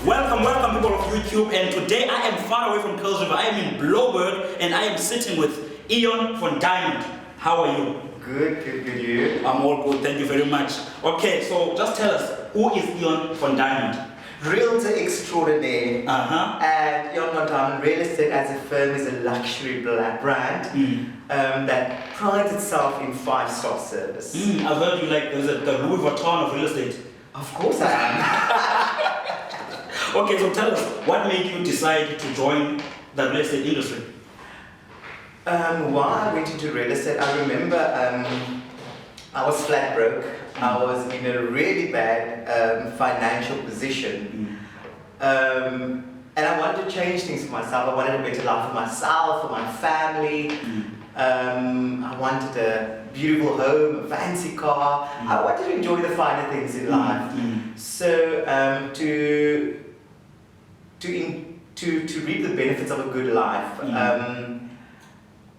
Welcome people of YouTube, and today I am far away from River. I am in Blouberg and I am sitting with Eon von Diamond. How are you? Good, you? I'm all good, thank you very much. Okay, so just tell us, who is Eon von Diamond? Realtor Extraordinaire. And Eon von Diamond Real Estate as a firm is a luxury brand that prides itself in 5-star service. I've heard you like the Louis Vuitton of real estate. Of course I am. Okay, so tell us, what made you decide to join the real estate industry? Why I went into real estate, I remember I was flat broke. I was in a really bad financial position. And I wanted to change things for myself. I wanted a better life for myself, for my family. I wanted a beautiful home, a fancy car. I wanted to enjoy the finer things in life. So to reap the benefits of a good life,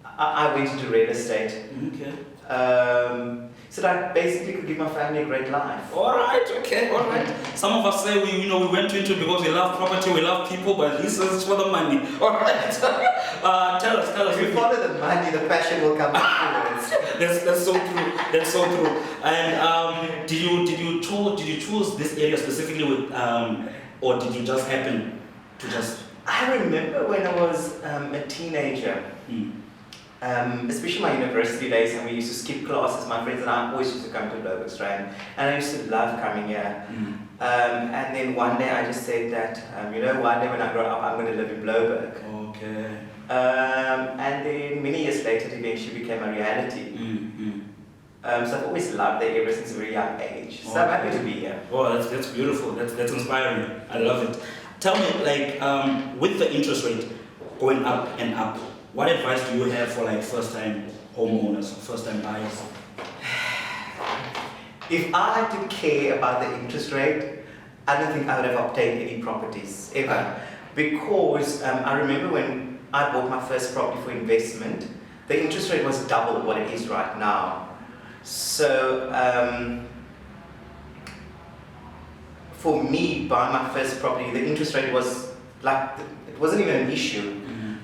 I went into real estate. Okay. So that I basically could give my family a great life. Alright, okay, alright. Some of us say we went into it because we love property, we love people, but this is for the money. Alright. Tell us. If you follow the money, the passion will come afterwards. That's so true. That's so true. And did you choose this area specifically with or did you just happen to just? I remember when I was a teenager. Especially my university days, and we used to skip classes. My friends and I always used to come to Blouberg, and I used to love coming here. And then one day I just said that, one day when I grow up, I'm going to live in Blouberg. Okay. And then many years later, it eventually became a reality. So I've always loved it ever since a very young age. So I'm happy to be here. Oh, that's beautiful. That's inspiring. I love it. Tell me, with the interest rate going up and up, what advice do you have for first-time homeowners, first-time buyers? If I had to care about the interest rate, I don't think I would have obtained any properties ever. Because I remember when I bought my first property for investment, the interest rate was double what it is right now. So for me, buying my first property, the interest rate was it wasn't even an issue.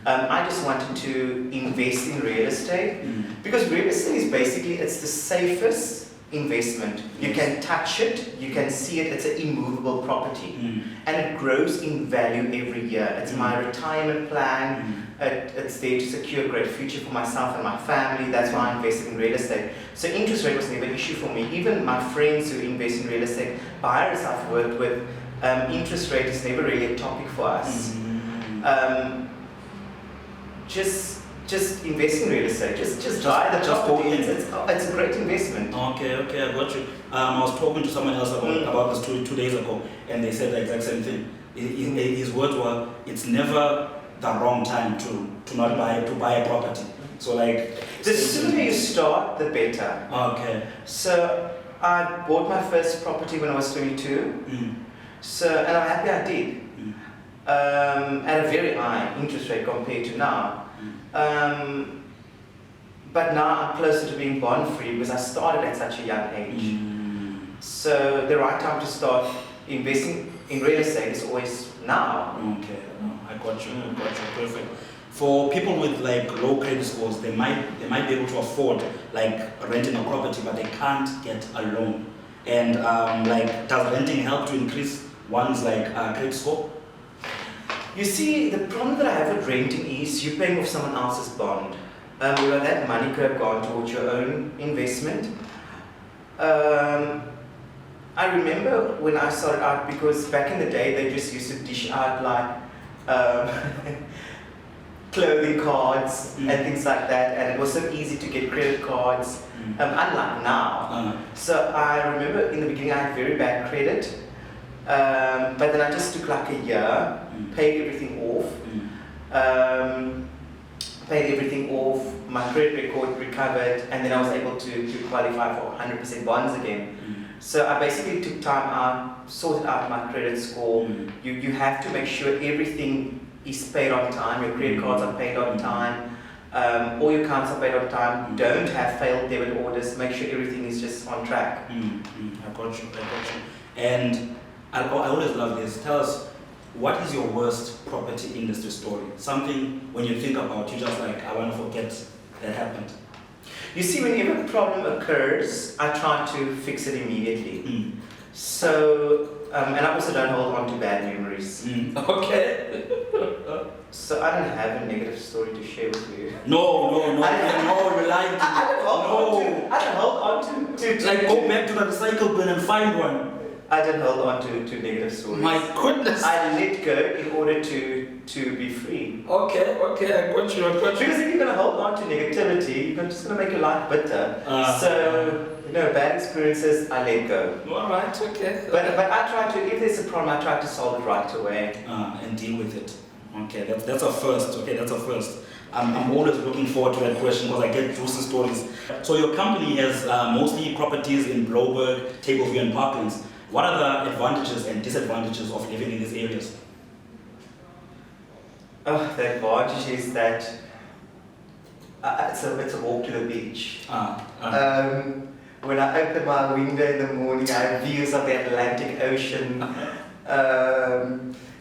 I just wanted to invest in real estate because real estate is basically, it's the safest investment. You can touch it, you can see it, it's an immovable property and it grows in value every year. It's my retirement plan, it's there to secure a great future for myself and my family. That's why I invested in real estate. So interest rate was never an issue for me. Even my friends who invest in real estate, buyers I've worked with, interest rate is never really a topic for us. Just invest in real estate. Just buy the property. It's a great investment. Okay, I got you. I was talking to someone else about this two days ago, and they said the exact same thing. His words were, "It's never the wrong time to buy a property." So the sooner you start, the better. Okay. So I bought my first property when I was 22. So and I'm happy I did. At a very high interest rate compared to now. But now I'm closer to being bond free because I started at such a young age. So the right time to start investing in real estate is always now. Okay, I got you, perfect. For people with low credit scores, they might be able to afford renting a property, but they can't get a loan. And does renting help to increase one's credit score? You see, the problem that I have with renting is you're paying off someone else's bond. That money could have gone towards your own investment. I remember when I started out, because back in the day they just used to dish out clothing cards and things like that, and it was so easy to get credit cards, unlike now. So I remember in the beginning I had very bad credit. But then I just took a year, paid everything off, my credit record recovered, and then I was able to qualify for 100% bonds again. So I basically took time out, sorted out my credit score. You have to make sure everything is paid on time, your credit cards are paid on time, all your accounts are paid on time, don't have failed debit orders, make sure everything is just on track. I got you. And I always love this. Tell us, what is your worst property industry story? Something when you think about, you just like, I want to forget that happened. You see, whenever a problem occurs, I try to fix it immediately. So, and I also don't hold on to bad memories. Okay. So I don't have a negative story to share with you. No, you're lying to me. I don't hold on to like go back to the recycle bin and find one. I don't hold on to negative stories. My goodness. I let go in order to be free. Okay, I got you. Because if you're going to hold on to negativity, you're just going to make your life bitter. Bad experiences, I let go. All right, okay. But I try to, if there's a problem, I try to solve it right away. And deal with it. Okay, that's a first. Okay, that's a first. I'm always looking forward to that question because I get juicy stories. So your company has mostly properties in Blouberg, Tableview and Parklands. What are the advantages and disadvantages of living in these areas? Oh, the advantage is that it's a walk to the beach. When I open my window in the morning, I have views of the Atlantic Ocean.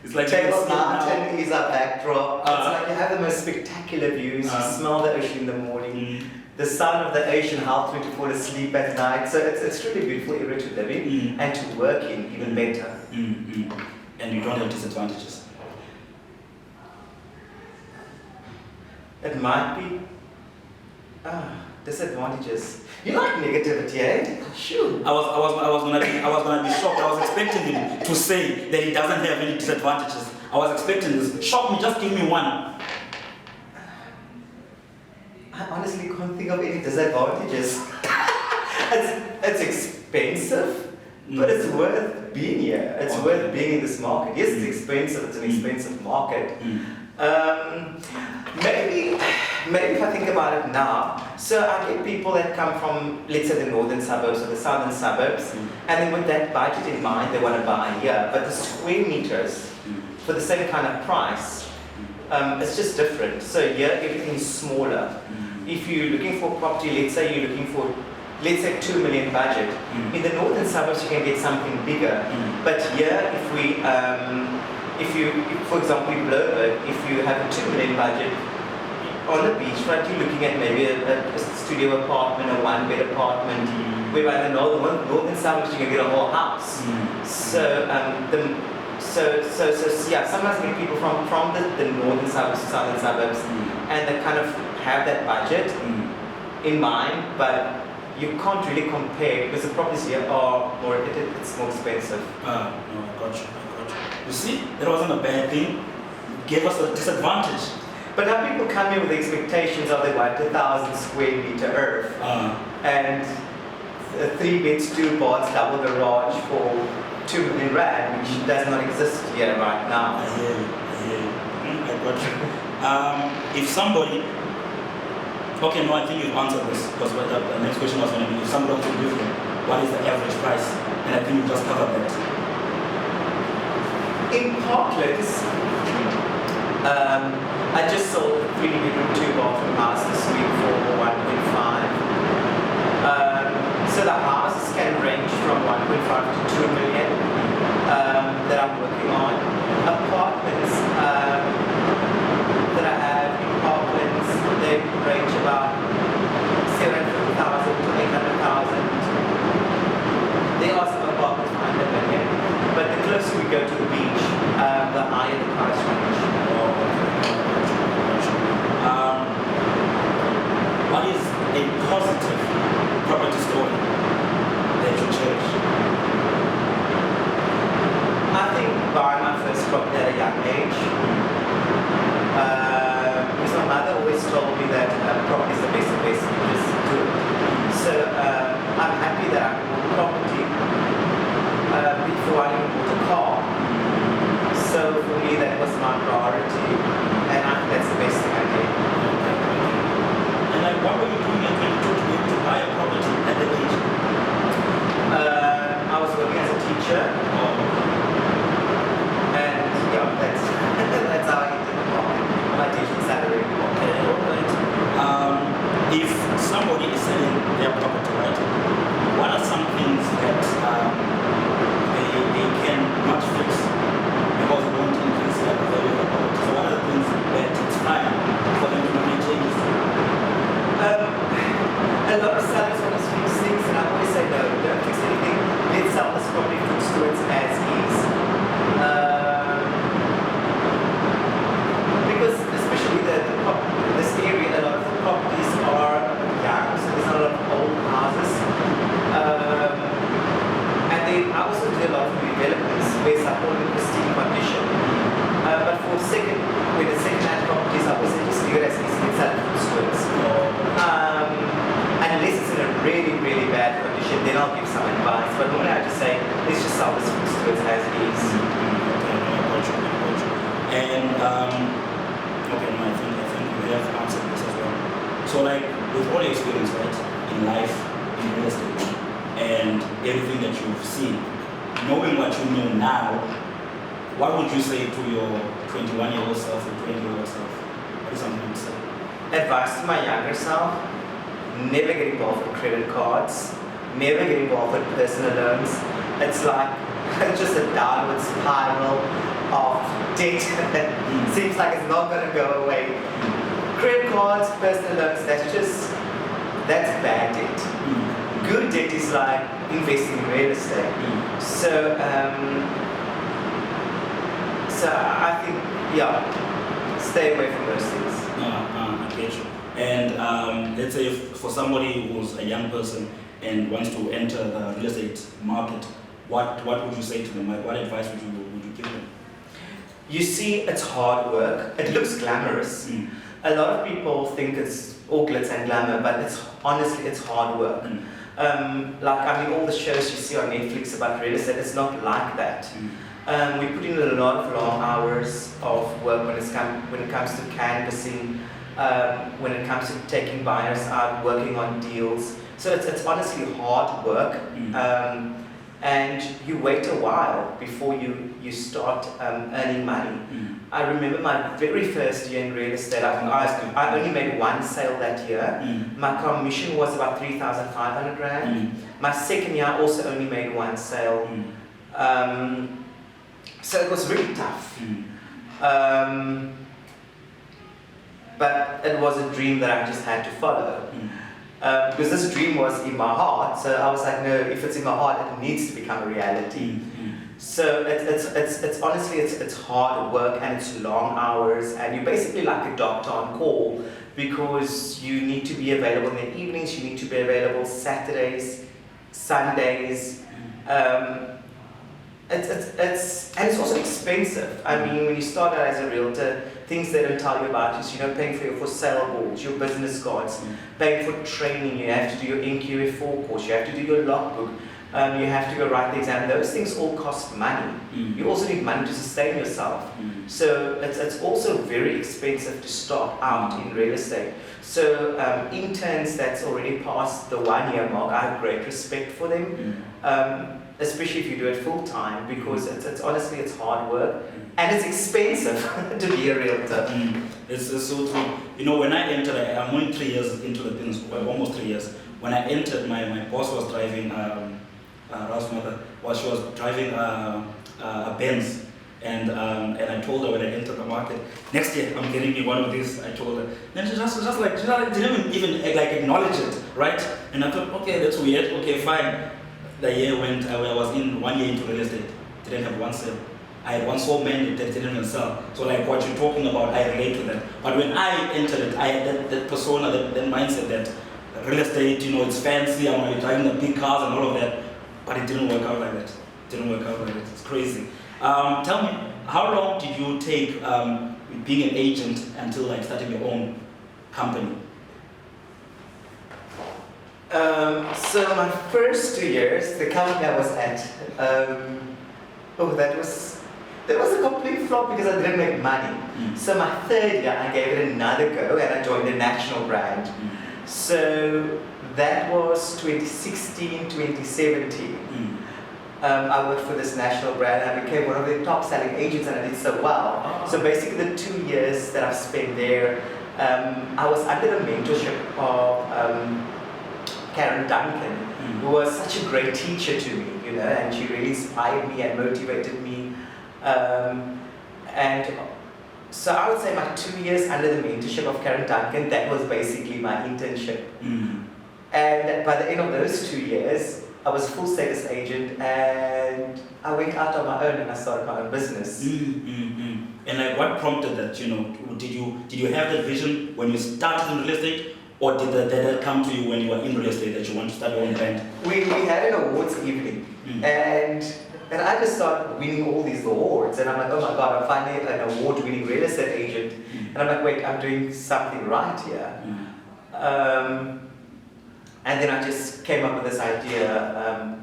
It's like Table Mountain is our backdrop. It's like you have the most spectacular views. You smell the ocean in the morning. The sound of the ocean helps me to fall asleep at night. So it's really beautiful area to live in and to work in, even better. And you don't have disadvantages? It might be disadvantages. You like negativity, eh? Sure. I was gonna be shocked. I was expecting him to say that he doesn't have any disadvantages. I was expecting this. Shock me, just give me one. I honestly can't think of any disadvantages. it's expensive, but it's worth being here. It's worth being in this market. Yes, it's expensive. It's an expensive market. Maybe if I think about it now, so I get people that come from, let's say, the northern suburbs or the southern suburbs, and then with that budget in mind, they want to buy here. But the square meters for the same kind of price, it's just different. So here, everything is smaller. If you're looking for property, let's say you're looking for, let's say, 2 million budget. In the northern suburbs, you can get something bigger. But here, if for example, in Blouberg, if you have a 2 million budget, on the beachfront, you're looking at maybe a studio apartment or one-bed apartment. Whereby in the northern suburbs, you can get a whole house. So sometimes I get people from the northern suburbs to southern suburbs, and they kind of have that budget in mind, but you can't really compare because the properties here are more, it's more expensive. No, I got you. You see, that wasn't a bad thing. It gave us a disadvantage. But now people come here with expectations of they want 1,000 square meter earth and 3 beds, 2 baths, double garage for 2 million rand, which does not exist here right now. I hear you. I got you. If somebody, okay, no, I think you've answered this because the next question was going to be if somebody wants to live here, what is the average price? And I think you just covered that. In Parklands, I just sold a 3-bedroom, 2-bathroom house this week for 1.5. So the houses can range from 1.5 to 2 million that I'm working on. Apartments that I have in Parklands, they range about 700,000 to 800,000. There are some apartments behind the million, but the closer we go to the beach, the higher the price range. What is a positive property story that you cherish? I think buying my first property at a young age. Because my mother always told me that property is the best where it's like all in pristine condition. But for when the second-hand properties, I also just view it as easily sell it for stores. Unless it's in a really, really bad condition, then I'll give some advice. But normally I just say, let's just sell this food stores as is. And okay, no, I think we have answered this as well. So like with all your experience, right, in life, in real estate, and everything that you've seen, knowing what you know now, what would you say to your 21-year-old self or 20-year-old self? What is something you'd say? Advice to my younger self: never get involved with credit cards, never get involved with personal loans. It's like just a downward spiral of debt that seems like it's not going to go away. Credit cards, personal loans, that's bad debt. Good debt is like investing in real estate. So I think, yeah, stay away from those things. I get you. And let's say if for somebody who's a young person and wants to enter the real estate market, what would you say to them? Like, what advice would you give them? You see, it's hard work. It looks glamorous. A lot of people think it's all glitz and glamour, but honestly, it's hard work. All the shows you see on Netflix about real estate, it's not like that. We put in a lot of long hours of work when it comes to canvassing, when it comes to taking buyers out, working on deals. So it's honestly hard work. And you wait a while before you start earning money. I remember my very first year in real estate, I only made one sale that year. My commission was about 3,500 Rand. My second year I also only made one sale. So it was really tough. But it was a dream that I just had to follow. Because this dream was in my heart, so I was like, no, if it's in my heart, it needs to become a reality. So it's honestly, it's hard work and it's long hours, and you're basically like a doctor on call because you need to be available in the evenings, you need to be available Saturdays, Sundays. It's also expensive. I mean, when you start out as a realtor, things they don't tell you about is, paying for your for sale boards, your business cards, paying for training. You have to do your NQF4 course, you have to do your logbook, you have to go write the exam. Those things all cost money. You also need money to sustain yourself. So it's also very expensive to start out in real estate. So interns that's already past the 1 year mark, I have great respect for them. Especially if you do it full time, because it's honestly, it's hard work and it's expensive to be a realtor. It's so true. When I entered, I'm only 3 years into the business, well, almost 3 years. When I entered, my boss was driving, Ralph's mother, she was driving a Benz. And I told her when I entered the market, next year I'm getting me one of these. I told her. Then she didn't even acknowledge it, right? And I thought, okay, that's weird. Okay, fine. The year went, I was in 1 year into real estate, didn't have one sale. I had one so many that didn't even sell. So like what you're talking about, I relate to that. But when I entered it, I had that persona, that mindset that real estate, it's fancy, I'm going to be driving the big cars and all of that. But it didn't work out like that. It's crazy. Tell me, how long did you take being an agent until starting your own company? So my first 2 years, the company I was at, that was a complete flop because I didn't make money. So my third year, I gave it another go and I joined the national brand. So that was 2016, 2017. I worked for this national brand and I became one of the top selling agents and I did so well. So basically the 2 years that I've spent there, I was under the mentorship of Karen Duncan, who was such a great teacher to me, and she really inspired me and motivated me. And so I would say my 2 years under the mentorship of Karen Duncan, that was basically my internship. And by the end of those 2 years, I was a full status agent and I went out on my own and I started my own business. And what prompted that, did you have that vision when you started in real estate, Or did that come to you when you were in real estate that you want to start your own brand? We had an awards evening, and I just started winning all these awards, and I'm like, oh my god, I'm finally an award-winning real estate agent, and I'm like, wait, I'm doing something right here. And then I just came up with this idea.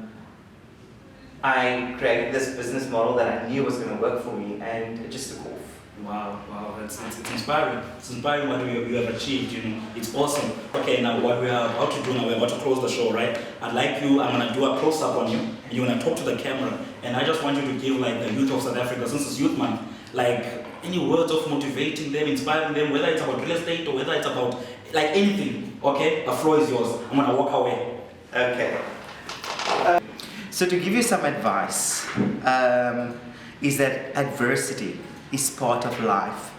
I created this business model that I knew was going to work for me, and it just took off. Wow, it's inspiring. It's inspiring what you have achieved, you know. It's awesome. Okay, now what we are about to do now, we're about to close the show, right? I'm gonna do a close-up on you, and you're gonna talk to the camera, and I just want you to give like the youth of South Africa, since it's Youth Month, like any words of motivating them, inspiring them, whether it's about real estate or whether it's about like anything, okay? The floor is yours. I'm gonna walk away. Okay. So to give you some advice, is that adversity is part of life.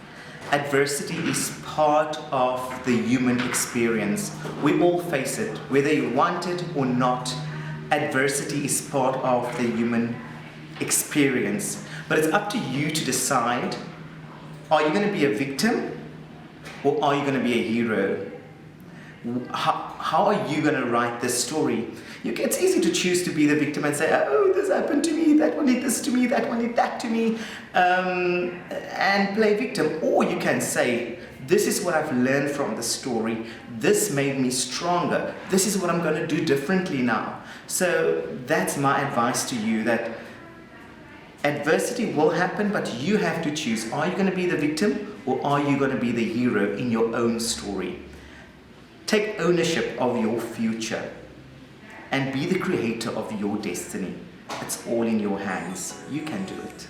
Adversity is part of the human experience. We all face it, whether you want it or not. Adversity is part of the human experience. But it's up to you to decide, are you going to be a victim or are you going to be a hero? How are you going to write this story? It's easy to choose to be the victim and say, oh, this happened to me, that one did this to me, that one did that to me, and play victim. Or you can say, this is what I've learned from the story. This made me stronger. This is what I'm going to do differently now. So that's my advice to you, that adversity will happen, but you have to choose. Are you going to be the victim or are you going to be the hero in your own story? Take ownership of your future and be the creator of your destiny. It's all in your hands. You can do it.